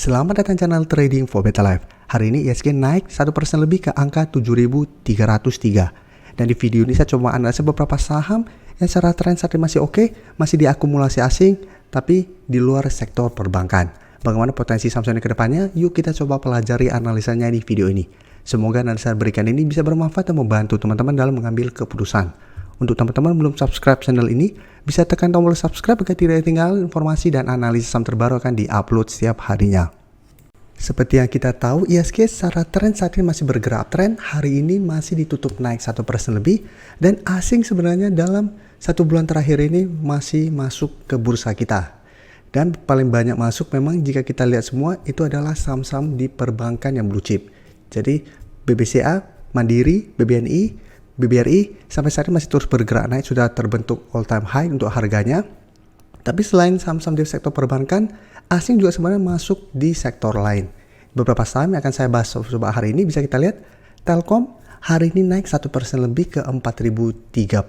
Selamat datang channel Trading for Better Life. Hari ini ISG naik 1% lebih ke angka 7.303. Dan di video ini saya coba analisa beberapa saham yang secara tren saat ini masih oke, masih diakumulasi asing, tapi di luar sektor perbankan. Bagaimana potensi saham ini ke depannya? Yuk kita coba pelajari analisanya di video ini. Semoga analisa berikan ini bisa bermanfaat dan membantu teman-teman dalam mengambil keputusan. Untuk teman-teman belum subscribe channel ini, bisa tekan tombol subscribe agar tidak tinggal informasi dan analisis saham terbaru akan diupload setiap harinya. Seperti yang kita tahu, ISG secara tren saat ini masih bergerak tren. Hari ini masih ditutup naik 1% lebih. Dan asing sebenarnya dalam 1 bulan terakhir ini masih masuk ke bursa kita. Dan paling banyak masuk memang jika kita lihat semua itu adalah saham-saham di perbankan yang blue chip. Jadi BBCA, Mandiri, BBNI, BBRI sampai saat ini masih terus bergerak naik, sudah terbentuk all time high untuk harganya. Tapi selain saham-saham di sektor perbankan, asing juga sebenarnya masuk di sektor lain. Beberapa saham yang akan saya bahas coba hari ini bisa kita lihat. Telkom hari ini naik 1% lebih ke 4.030.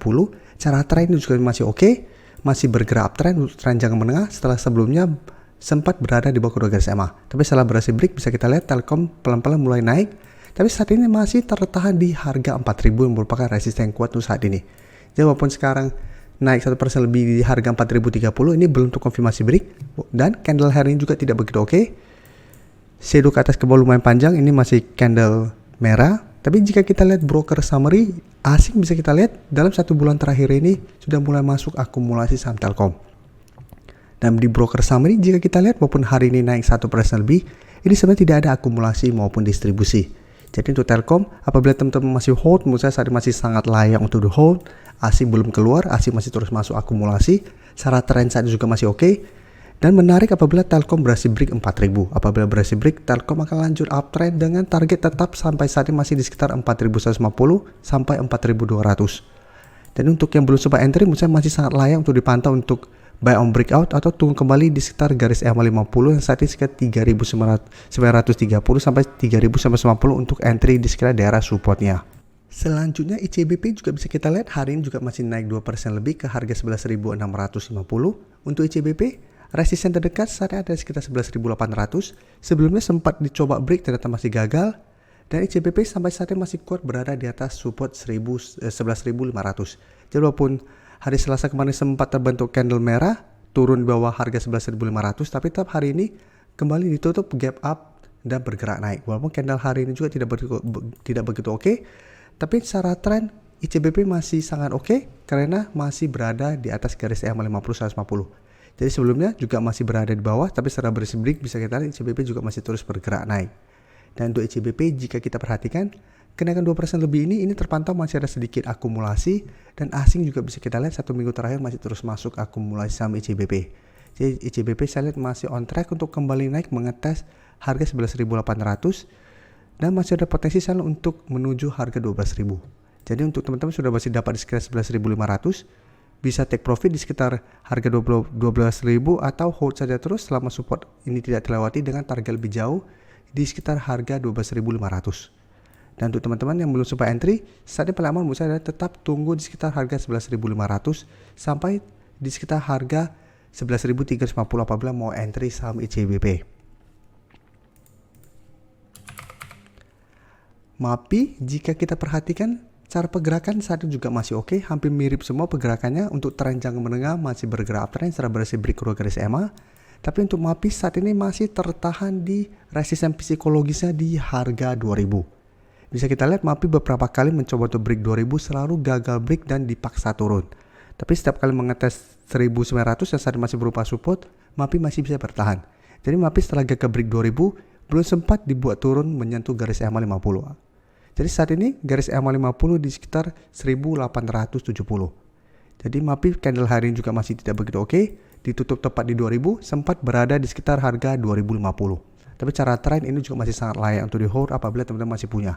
Cara tren ini juga masih oke, masih bergerak uptrend, tren jangka menengah setelah sebelumnya sempat berada di bawah kedua garis EMA. Tapi setelah berhasil break bisa kita lihat Telkom pelan-pelan mulai naik. Tapi saat ini masih tertahan di harga 4.000 yang merupakan resisten yang kuat untuk saat ini. Jadi walaupun sekarang naik 1% lebih di harga 4.030, ini belum terkonfirmasi break. Dan candle hari ini juga tidak begitu oke. Shadow ke atas ke bawah lumayan panjang, ini masih candle merah. Tapi jika kita lihat broker summary, asing bisa kita lihat dalam 1 bulan terakhir ini sudah mulai masuk akumulasi saham Telkom. Dan di broker summary jika kita lihat walaupun hari ini naik 1% lebih, ini sebenarnya tidak ada akumulasi maupun distribusi. Jadi untuk Telkom, apabila teman-teman masih hold, menurut saya saat ini masih sangat layak untuk di hold. Asing belum keluar, asing masih terus masuk akumulasi. Secara tren saat ini juga masih oke. Dan menarik apabila Telkom berhasil break 4.000. Apabila berhasil break, Telkom akan lanjut uptrend dengan target tetap sampai saat ini masih di sekitar 4.150 sampai 4.200. Dan untuk yang belum sempat entry, menurut saya masih sangat layak untuk dipantau untuk buy on breakout atau tunggu kembali di sekitar garis EMA 50 yang saat ini sekitar 3.930 sampai 3.950 untuk entry di sekitar daerah supportnya. Selanjutnya ICBP juga bisa kita lihat hari ini juga masih naik 2% lebih ke harga 11.650. Untuk ICBP, resisten terdekat saat ini ada sekitar 11.800. Sebelumnya sempat dicoba break ternyata masih gagal. Dan ICBP sampai saat ini masih kuat berada di atas support 11.500. Jadi walaupun hari Selasa kemarin sempat terbentuk candle merah, turun di bawah harga 11.500, tapi tetap hari ini kembali ditutup gap up dan bergerak naik. Walaupun candle hari ini juga tidak begitu oke, tapi secara tren ICBP masih sangat oke karena masih berada di atas garis EMA 50-150. Jadi sebelumnya juga masih berada di bawah, tapi setelah bersih break bisa kita lihat ICBP juga masih terus bergerak naik. Dan untuk ICBP jika kita perhatikan, kenaikan 2% lebih ini terpantau masih ada sedikit akumulasi dan asing juga bisa kita lihat 1 minggu terakhir masih terus masuk akumulasi saham ICBP. Jadi ICBP saya lihat masih on track untuk kembali naik mengetes harga 11.800 dan masih ada potensi sana untuk menuju harga 12.000. Jadi untuk teman-teman sudah masih dapat di sekitar 11.500, bisa take profit di sekitar harga 12.000 atau hold saja terus selama support ini tidak terlewati dengan target lebih jauh di sekitar harga 12.500. Dan untuk teman-teman yang belum sempat entry, saat ini paling aman menurut saya tetap tunggu di sekitar harga 11.500 sampai di sekitar harga 11.350 apabila mau entry saham ICBP. MAPI jika kita perhatikan cara pergerakan saat ini juga masih oke, hampir mirip semua pergerakannya. Untuk tren jangka menengah masih bergerak uptrend setelah berhasil break kedua garis EMA. Tapi untuk MAPI saat ini masih tertahan di resisten psikologisnya di harga 2.000. Bisa kita lihat MAPI beberapa kali mencoba untuk break 2000 selalu gagal break dan dipaksa turun. Tapi setiap kali mengetes 1900 yang saat masih berupa support, MAPI masih bisa bertahan. Jadi MAPI setelah gagal break 2000 belum sempat dibuat turun menyentuh garis EMA 50. Jadi saat ini garis EMA 50 di sekitar 1870. Jadi MAPI candle hari ini juga masih tidak begitu oke, ditutup tepat di 2000, sempat berada di sekitar harga 2050. Tapi cara tren ini juga masih sangat layak untuk di hold apabila teman-teman masih punya.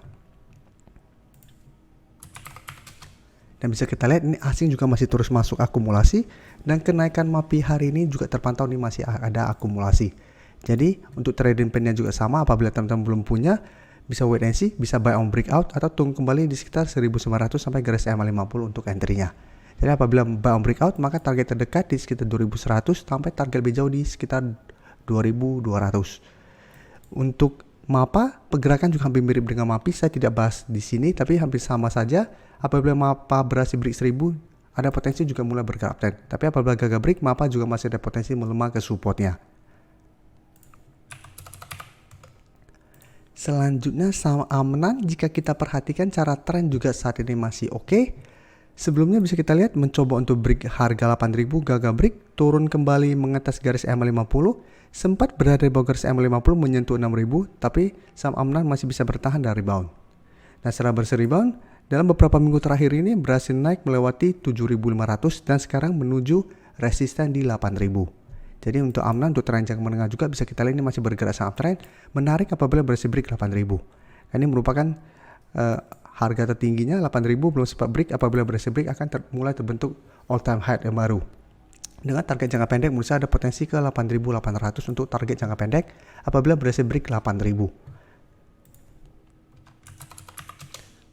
Dan bisa kita lihat ini asing juga masih terus masuk akumulasi dan kenaikan MAPI hari ini juga terpantau ini masih ada akumulasi. Jadi untuk trading plan-nya juga sama, apabila teman-teman belum punya bisa wait and see, bisa buy on breakout atau tunggu kembali di sekitar 1900 sampai garis EMA 50 untuk entry-nya. Jadi apabila buy on breakout maka target terdekat di sekitar 2100 sampai target lebih jauh di sekitar 2200. Untuk MAPA, pergerakan juga hampir mirip dengan MAPI. Saya tidak bahas di sini, tapi hampir sama saja. Apabila MAPA berhasil break 1000, ada potensi juga mulai bergerak uptrend. Tapi apabila gagal break, MAPA juga masih ada potensi melemah ke supportnya. Selanjutnya saham Amnan, jika kita perhatikan cara tren juga saat ini masih oke. Sebelumnya bisa kita lihat mencoba untuk break harga 8.000, gagal break, turun kembali mengatas garis EMA 50, sempat berada di bawah garis EMA 50 menyentuh 6.000, tapi saham Amnan masih bisa bertahan dan rebound. Nah, setelah berhasil rebound, dalam beberapa minggu terakhir ini berhasil naik melewati 7.500 dan sekarang menuju resisten di 8.000. Jadi untuk Amnan, untuk tren jangka menengah juga bisa kita lihat ini masih bergerak sangat tren, menarik apabila berhasil break 8.000. Ini merupakan harga tertingginya 8.000, belum sempat break. Apabila berhasil break akan mulai terbentuk all time high yang baru. Dengan target jangka pendek menurut saya ada potensi ke 8.800 untuk target jangka pendek apabila berhasil break 8.000.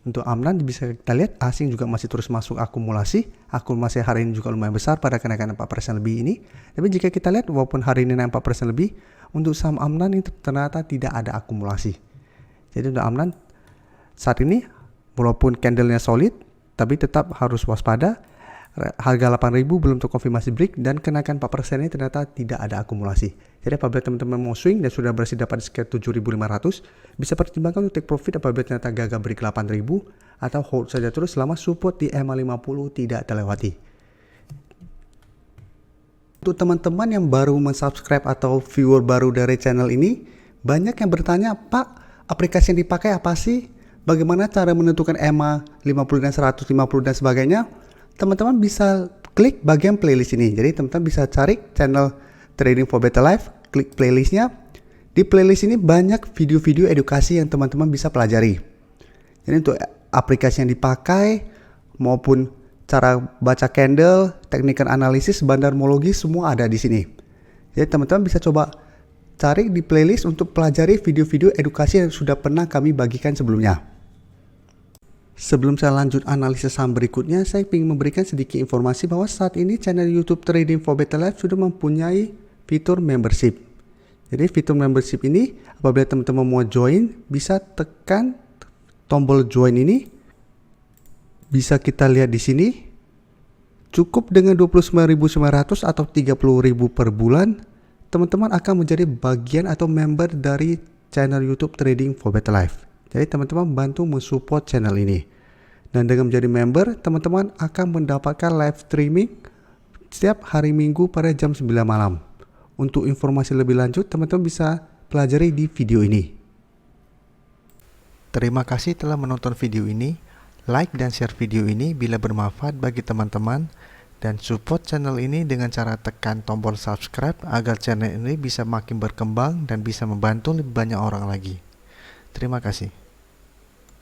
Untuk Amnan bisa kita lihat asing juga masih terus masuk akumulasi. Akumulasi hari ini juga lumayan besar pada kenaikan 4% lebih ini. Tapi jika kita lihat walaupun hari ini naik 4% lebih, untuk saham Amnan ini ternyata tidak ada akumulasi. Jadi untuk Amnan saat ini walaupun candlenya solid, tapi tetap harus waspada. Harga 8.000 belum terkonfirmasi break dan kenaikan 4% ini ternyata tidak ada akumulasi. Jadi apabila teman-teman mau swing dan sudah berhasil dapat sekitar 7.500, bisa pertimbangkan untuk take profit apabila ternyata gagal break 8.000 atau hold saja terus selama support di EMA 50 tidak terlewati. Untuk teman-teman yang baru mensubscribe atau viewer baru dari channel ini, banyak yang bertanya, Pak, aplikasi yang dipakai apa sih? Bagaimana cara menentukan EMA 50 dan 150 dan sebagainya? Teman-teman bisa klik bagian playlist ini. Jadi teman-teman bisa cari channel Trading for Better Life, klik playlistnya. Di playlist ini banyak video-video edukasi yang teman-teman bisa pelajari. Jadi untuk aplikasi yang dipakai maupun cara baca candle, teknikal analisis, bandarmologi semua ada di sini. Jadi teman-teman bisa coba cari di playlist untuk pelajari video-video edukasi yang sudah pernah kami bagikan sebelumnya. Sebelum saya lanjut analisis saham berikutnya, saya ingin memberikan sedikit informasi bahwa saat ini channel YouTube Trading for Better Life sudah mempunyai fitur membership. Jadi fitur membership ini apabila teman-teman mau join, bisa tekan tombol join ini. Bisa kita lihat di sini. Cukup dengan 29.900 atau 30.000 per bulan, teman-teman akan menjadi bagian atau member dari channel YouTube Trading for Better Life. Jadi teman-teman bantu mensupport channel ini. Dan dengan menjadi member, teman-teman akan mendapatkan live streaming setiap hari Minggu pada jam 9 malam. Untuk informasi lebih lanjut, teman-teman bisa pelajari di video ini. Terima kasih telah menonton video ini. Like dan share video ini bila bermanfaat bagi teman-teman. Dan support channel ini dengan cara tekan tombol subscribe agar channel ini bisa makin berkembang dan bisa membantu lebih banyak orang lagi. Terima kasih.